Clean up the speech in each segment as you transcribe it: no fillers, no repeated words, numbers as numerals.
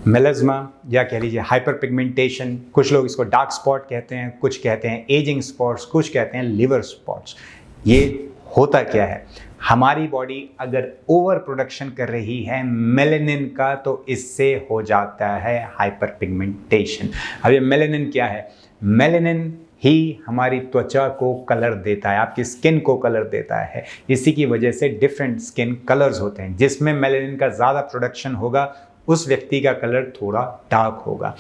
Melasma या कह लीजिए हाइपर पिगमेंटेशन, कुछ लोग इसको डार्क स्पॉट कहते हैं, कुछ कहते हैं एजिंग स्पॉट्स, कुछ कहते हैं लिवर स्पॉट्स। ये होता क्या है? हमारी बॉडी अगर ओवर प्रोडक्शन कर रही है मेलेनिन का तो इससे हो जाता है हाइपर पिगमेंटेशन। अब ये मेलेनिन क्या है? मेलेनिन ही हमारी त्वचा को कलर देता है, आपकी स्किन को कलर देता है। इसी की वजह से डिफरेंट स्किन कलर्स होते हैं। जिसमें मेलेनिन का ज़्यादा प्रोडक्शन होगा उस व्यक्ति का कलर थोड़ा डार्क होगा।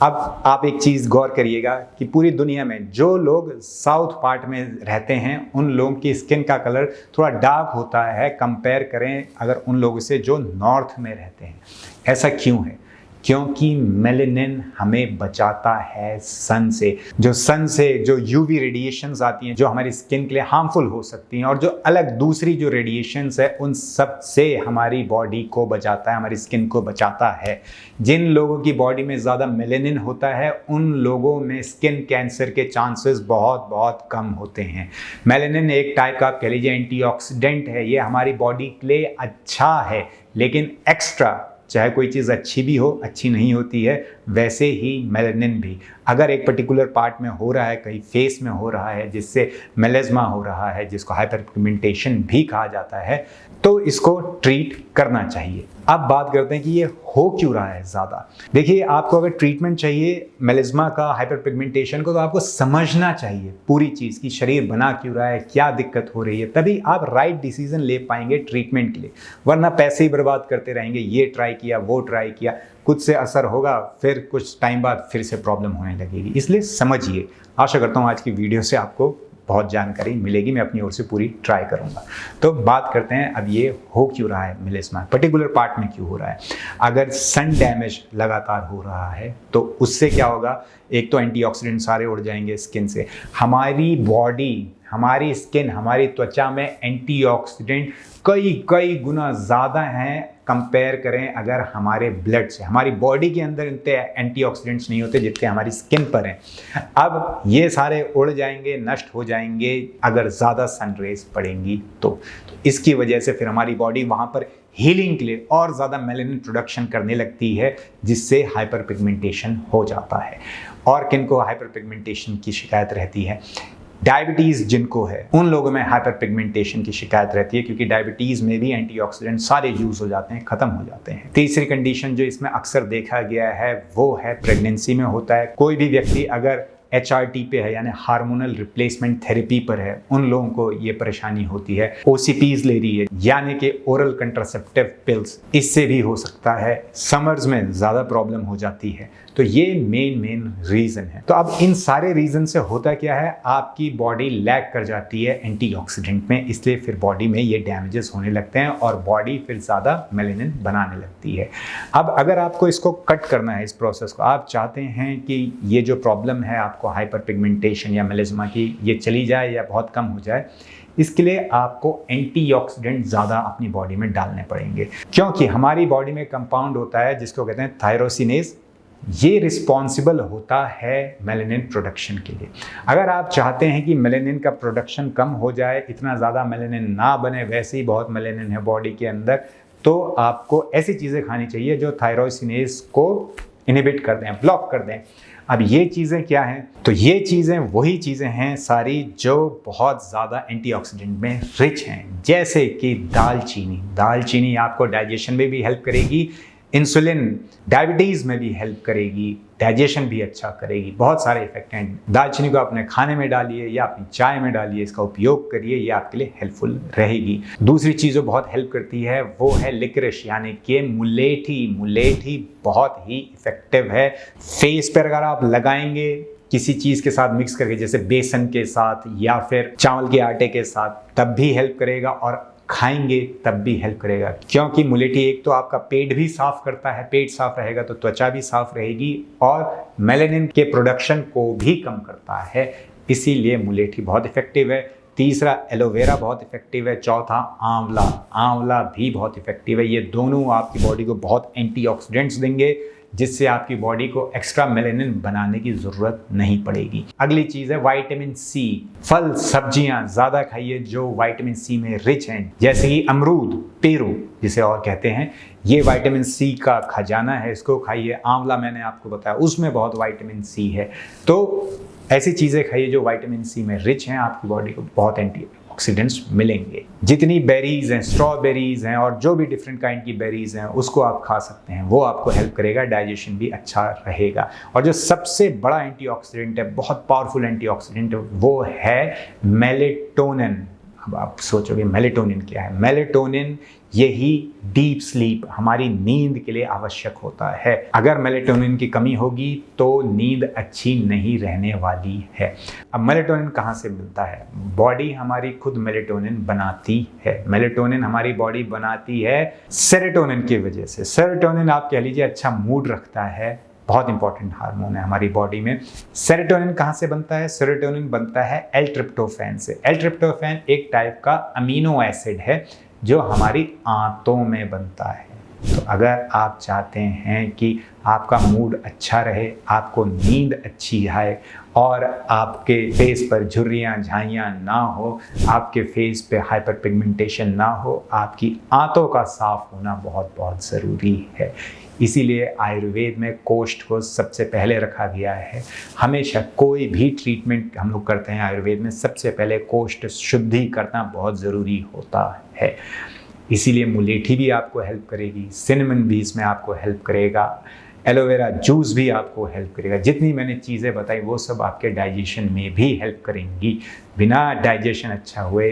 अब आप एक चीज़ गौर करिएगा कि पूरी दुनिया में जो लोग साउथ पार्ट में रहते हैं उन लोगों की स्किन का कलर थोड़ा डार्क होता है कंपेयर करें अगर उन लोगों से जो नॉर्थ में रहते हैं। ऐसा क्यों है? क्योंकि मेलेनिन हमें बचाता है सन से। जो सन से जो यूवी रेडिएशंस आती हैं जो हमारी स्किन के लिए हार्मफुल हो सकती हैं, और जो अलग दूसरी जो रेडिएशंस है उन सब से हमारी बॉडी को बचाता है, हमारी स्किन को बचाता है। जिन लोगों की बॉडी में ज़्यादा मेलेनिन होता है उन लोगों में स्किन कैंसर के चांसेस बहुत बहुत कम होते हैं। मेलेनिन एक टाइप का आप कह लीजिए एंटीऑक्सीडेंट है। ये हमारी बॉडी के लिए अच्छा है, लेकिन एक्स्ट्रा, चाहे कोई चीज़ अच्छी भी हो, अच्छी नहीं होती है, वैसे ही मेलेनिन भी अगर एक पर्टिकुलर पार्ट में हो रहा है, कहीं फेस में हो रहा है जिससे मेलास्मा हो रहा है, जिसको हाइपर पिगमेंटेशन भी कहा जाता है, तो इसको ट्रीट करना चाहिए। अब बात करते हैं कि ये हो क्यों रहा है ज़्यादा। देखिए, आपको अगर ट्रीटमेंट चाहिए मेलास्मा का, हाइपर पिगमेंटेशन को, तो आपको समझना चाहिए पूरी चीज़ की शरीर बना क्यों रहा है, क्या दिक्कत हो रही है, तभी आप राइट डिसीजन ले पाएंगे ट्रीटमेंट के लिए। वरना पैसे ही बर्बाद करते रहेंगे, ये ट्राई किया, वो ट्राई किया, कुछ से असर होगा, फिर कुछ टाइम बाद फिर से प्रॉब्लम होने लगेगी। इसलिए समझिए। आशा करता हूँ आज की वीडियो से आपको बहुत जानकारी मिलेगी, मैं अपनी ओर से पूरी ट्राई करूंगा। तो बात करते हैं अब ये हो क्यों रहा है मेलास्मा, पर्टिकुलर पार्ट में क्यों हो रहा है। अगर सन डैमेज लगातार हो रहा है तो उससे क्या होगा? एक तो एंटीऑक्सीडेंट सारे उड़ जाएंगे स्किन से। हमारी बॉडी, हमारी स्किन, हमारी त्वचा में एंटीऑक्सीडेंट कई गुना ज़्यादा हैं कंपेयर करें अगर हमारे ब्लड से। हमारी बॉडी के अंदर इतने एंटीऑक्सीडेंट्स नहीं होते जितने हमारी स्किन पर हैं। अब ये सारे उड़ जाएंगे, नष्ट हो जाएंगे अगर ज़्यादा सन रेज पड़ेंगी तो इसकी वजह से फिर हमारी बॉडी वहाँ पर हीलिंग के लिए और ज़्यादा मेलेनिन प्रोडक्शन करने लगती है, जिससे हाइपर पिगमेंटेशन हो जाता है। और किनको हाइपर पिगमेंटेशन की शिकायत रहती है? डायबिटीज़ जिनको है उन लोगों में हाइपर पिगमेंटेशन की शिकायत रहती है, क्योंकि डायबिटीज़ में भी एंटीऑक्सीडेंट सारे यूज़ हो जाते हैं, ख़त्म हो जाते हैं। तीसरी कंडीशन जो इसमें अक्सर देखा गया है वो है प्रेगनेंसी में होता है। कोई भी व्यक्ति अगर HRT पे है यानी हार्मोनल रिप्लेसमेंट थेरेपी पर है, उन लोगों को ये परेशानी होती है। OCPs ले रही है यानी कि ओरल कंट्रासेप्टिव पिल्स, इससे भी हो सकता है। समर्स में ज़्यादा प्रॉब्लम हो जाती है। तो ये मेन रीज़न है। तो अब इन सारे रीज़न से होता क्या है? आपकी बॉडी लैग कर जाती है एंटीऑक्सीडेंट में, इसलिए फिर बॉडी में ये डैमेजेस होने लगते हैं और बॉडी फिर ज़्यादा मेलेनिन बनाने लगती है। अब अगर आपको इसको कट करना है, इस प्रोसेस को, आप चाहते हैं कि ये जो प्रॉब्लम है आपको हाइपर पिगमेंटेशन या मेलास्मा की, ये चली जाए या बहुत कम हो जाए, इसके लिए आपको एंटीऑक्सीडेंट ज़्यादा अपनी बॉडी में डालने पड़ेंगे। क्योंकि हमारी बॉडी में कंपाउंड होता है जिसको कहते हैं थायरोसिनेज। ये रिस्पॉन्सिबल होता है मेलेनिन प्रोडक्शन के लिए। अगर आप चाहते हैं कि मेलेनिन का प्रोडक्शन कम हो जाए, इतना ज़्यादा मेलेनिन ना बने, वैसे ही बहुत मेलेनिन है बॉडी के अंदर, तो आपको ऐसी चीज़ें खानी चाहिए जो थायरोसिनेज को इनहिबिट कर दें, ब्लॉक कर दें। अब ये चीज़ें क्या हैं? तो ये चीज़ें वही चीज़ें हैं सारी जो बहुत ज़्यादा एंटीऑक्सीडेंट में रिच हैं, जैसे कि दालचीनी। दालचीनी आपको डाइजेशन में भी हेल्प करेगी, इंसुलिन डायबिटीज़ में भी हेल्प करेगी, डाइजेशन भी अच्छा करेगी, बहुत सारे इफेक्ट हैं। दालचीनी को अपने खाने में डालिए या अपनी चाय में डालिए, इसका उपयोग करिए, ये आपके लिए हेल्पफुल रहेगी। दूसरी चीज़ जो बहुत हेल्प करती है वो है लिकरिश यानी कि मुलेठी। मुलेठी बहुत ही इफेक्टिव है। फेस पर अगर आप लगाएंगे किसी चीज़ के साथ मिक्स करके, जैसे बेसन के साथ या फिर चावल के आटे के साथ, तब भी हेल्प करेगा, और खाएंगे तब भी हेल्प करेगा। क्योंकि मुलेठी एक तो आपका पेट भी साफ करता है, पेट साफ रहेगा तो त्वचा भी साफ रहेगी, और मेलेनिन के प्रोडक्शन को भी कम करता है। इसीलिए मुलेठी बहुत इफेक्टिव है। तीसरा एलोवेरा बहुत इफेक्टिव है, चौथा आंवला, आंवला भी बहुत इफेक्टिव है। ये दोनों आपकी बॉडी को बहुत एंटीऑक्सीडेंट्स देंगे, जिससे आपकी बॉडी को एक्स्ट्रा मेलेनिन बनाने की जरूरत नहीं पड़ेगी। अगली चीज है विटामिन सी। फल सब्जियां ज्यादा खाइए जो विटामिन सी में रिच हैं, जैसे कि अमरूद, पेरू जिसे और कहते हैं, ये विटामिन सी का खजाना है, इसको खाइए। आंवला मैंने आपको बताया उसमें बहुत विटामिन सी है। तो ऐसी चीजें खाइए जो विटामिन सी में रिच हैं, आपकी बॉडी को बहुत एंटीऑक्सीडेंट्स मिलेंगे। जितनी बेरीज हैं, स्ट्रॉबेरीज हैं और जो भी डिफरेंट काइंड की बेरीज हैं उसको आप खा सकते हैं, वो आपको हेल्प करेगा, डाइजेशन भी अच्छा रहेगा। और जो सबसे बड़ा एंटीऑक्सीडेंट है, बहुत पावरफुल एंटीऑक्सीडेंट, वो है मेलेटोनिन। अब आप सोचोगे मेलेटोनिन क्या है? मेलेटोनिन यही डीप स्लीप, हमारी नींद के लिए आवश्यक होता है। अगर मेलेटोनिन की कमी होगी तो नींद अच्छी नहीं रहने वाली है। अब मेलेटोनिन कहाँ से मिलता है? बॉडी हमारी खुद मेलेटोनिन बनाती है। मेलेटोनिन हमारी बॉडी बनाती है सेरोटोनिन की वजह से। सेरोटोनिन आप कह लीजिए अच्छा मूड रखता है, बहुत इंपॉर्टेंट हार्मोन है हमारी बॉडी में। सेरोटोनिन कहाँ से बनता है? सेरोटोनिन बनता है एल-ट्रिप्टोफैन से। एल-ट्रिप्टोफैन एक टाइप का अमीनो एसिड है जो हमारी आंतों में बनता है। तो अगर आप चाहते हैं कि आपका मूड अच्छा रहे, आपको नींद अच्छी आए और आपके फेस पर झुर्रियाँ झाइयाँ ना हो, आपके फेस पे हाइपर पिगमेंटेशन ना हो, आपकी आंतों का साफ होना बहुत बहुत ज़रूरी है। इसीलिए आयुर्वेद में कोष्ठ को सबसे पहले रखा गया है। हमेशा कोई भी ट्रीटमेंट हम लोग करते हैं आयुर्वेद में, सबसे पहले कोष्ठ शुद्धि करना बहुत ज़रूरी होता है। इसीलिए मुलेठी भी आपको हेल्प करेगी, सिनेमन भी इसमें आपको हेल्प करेगा, एलोवेरा जूस भी आपको हेल्प करेगा। जितनी मैंने चीज़ें बताई वो सब आपके डाइजेशन में भी हेल्प करेंगी। बिना डाइजेशन अच्छा हुए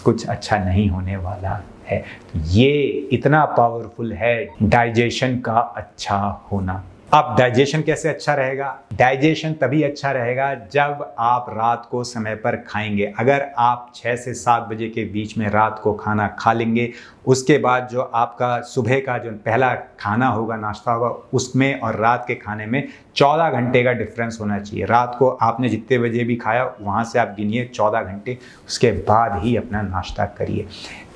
कुछ अच्छा नहीं होने वाला है। ये इतना पावरफुल है डाइजेशन का अच्छा होना। अब डाइजेशन कैसे अच्छा रहेगा? डाइजेशन तभी अच्छा रहेगा जब आप रात को समय पर खाएंगे। अगर आप 6 से 7 बजे के बीच में रात को खाना खा लेंगे, उसके बाद जो आपका सुबह का जो पहला खाना होगा, नाश्ता होगा, उसमें और रात के खाने में 14 घंटे का डिफरेंस होना चाहिए। रात को आपने जितने बजे भी खाया वहाँ से आप गिनिए 14 घंटे, उसके बाद ही अपना नाश्ता करिए।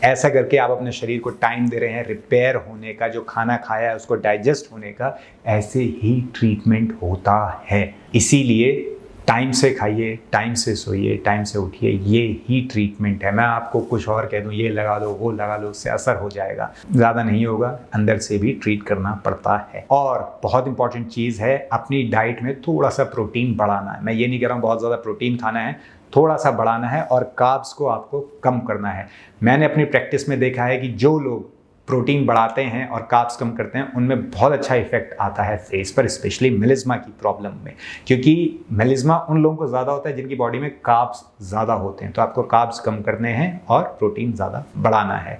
ऐसा करके आप अपने शरीर को टाइम दे रहे हैं रिपेयर होने का, जो खाना खाया है उसको डाइजेस्ट होने का। ऐसे ही ट्रीटमेंट होता है। इसीलिए टाइम से खाइए, टाइम से सोइए, टाइम से उठिए, ये ही ट्रीटमेंट है। मैं आपको कुछ और कह दूं, ये लगा लो, वो लगा लो, उससे असर हो जाएगा, ज़्यादा नहीं होगा। अंदर से भी ट्रीट करना पड़ता है। और बहुत इंपॉर्टेंट चीज़ है, अपनी डाइट में थोड़ा सा प्रोटीन बढ़ाना है। मैं ये नहीं कह रहा हूँ बहुत ज़्यादा प्रोटीन खाना है, थोड़ा सा बढ़ाना है और कार्ब्स को आपको कम करना है। मैंने अपनी प्रैक्टिस में देखा है कि जो लोग प्रोटीन बढ़ाते हैं और कार्ब्स कम करते हैं, उनमें बहुत अच्छा इफेक्ट आता है फेस पर, स्पेशली मेलिस्मा की प्रॉब्लम में। क्योंकि मेलिस्मा उन लोगों को ज़्यादा होता है जिनकी बॉडी में कार्ब्स ज़्यादा होते हैं। तो आपको कार्ब्स कम करने हैं और प्रोटीन ज़्यादा बढ़ाना है।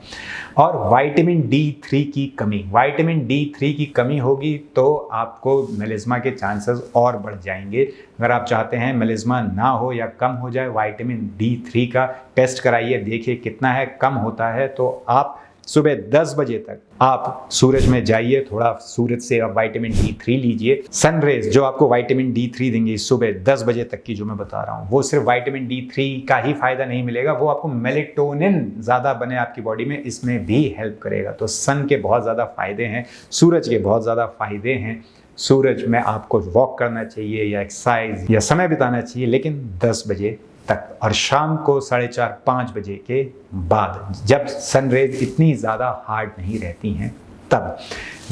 और विटामिन D3 की कमी, विटामिन D3 की कमी होगी तो आपको मेलिस्मा के चांसेस और बढ़ जाएंगे। अगर आप चाहते हैं मेलिस्मा ना हो या कम हो जाए, विटामिन D3 का टेस्ट कराइए, देखिए कितना है, कम होता है तो आप सुबह 10 बजे तक आप सूरज में जाइए, थोड़ा सूरज से आप विटामिन D3 लीजिए। सनरेज जो आपको विटामिन D3 देंगे सुबह 10 बजे तक की जो मैं बता रहा हूँ, वो सिर्फ विटामिन D3 का ही फायदा नहीं मिलेगा, वो आपको मेलेटोनिन ज़्यादा बने आपकी बॉडी में, इसमें भी हेल्प करेगा। तो सन के बहुत ज़्यादा फायदे हैं, सूरज के बहुत ज़्यादा फायदे हैं। सूरज में आपको वॉक करना चाहिए या एक्सरसाइज या समय बिताना चाहिए, लेकिन 10 बजे तक, और शाम को 4:30-5 बजे के बाद, जब सनरेज इतनी ज़्यादा हार्ड नहीं रहती हैं तब।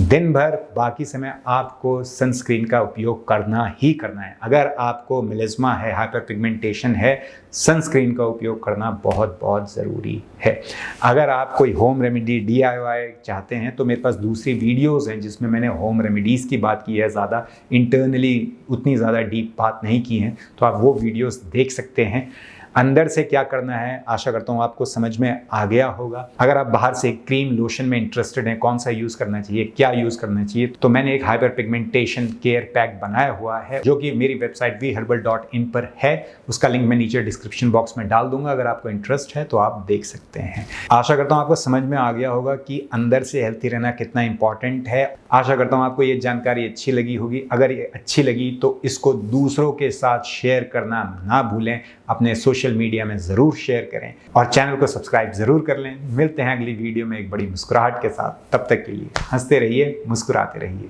दिन भर बाकी समय आपको सनस्क्रीन का उपयोग करना ही करना है। अगर आपको मेलिस्मा है, हाइपर पिगमेंटेशन है, सनस्क्रीन का उपयोग करना बहुत बहुत ज़रूरी है। अगर आप कोई होम रेमेडी DIY चाहते हैं तो मेरे पास दूसरी वीडियोस हैं जिसमें मैंने होम रेमेडीज़ की बात की है, ज़्यादा इंटरनली उतनी ज़्यादा डीप बात नहीं की हैं, तो आप वो वीडियोस देख सकते हैं। अंदर से क्या करना है आशा करता हूँ आपको समझ में आ गया होगा। अगर आप बाहर से क्रीम लोशन में इंटरेस्टेड हैं, कौन सा यूज़ करना चाहिए, क्या यूज़ करना चाहिए, तो मैंने एक हाइपर पिगमेंटेशन केयर पैक बनाया हुआ है जो कि मेरी वेबसाइट vherbal.in पर है। उसका लिंक मैं नीचे डिस्क्रिप्शन बॉक्स में डाल दूंगा, अगर आपको इंटरेस्ट है तो आप देख सकते हैं। आशा करता हूँ आपको समझ में आ गया होगा कि अंदर से हेल्थी रहना कितना इंपॉर्टेंट है। आशा करता हूँ आपको ये जानकारी अच्छी लगी होगी। अगर ये अच्छी लगी तो इसको दूसरों के साथ शेयर करना ना भूलें, अपने सोशल सोशल मीडिया में ज़रूर शेयर करें और चैनल को सब्सक्राइब ज़रूर कर लें। मिलते हैं अगली वीडियो में एक बड़ी मुस्कुराहट के साथ। तब तक के लिए हंसते रहिए, मुस्कुराते रहिए।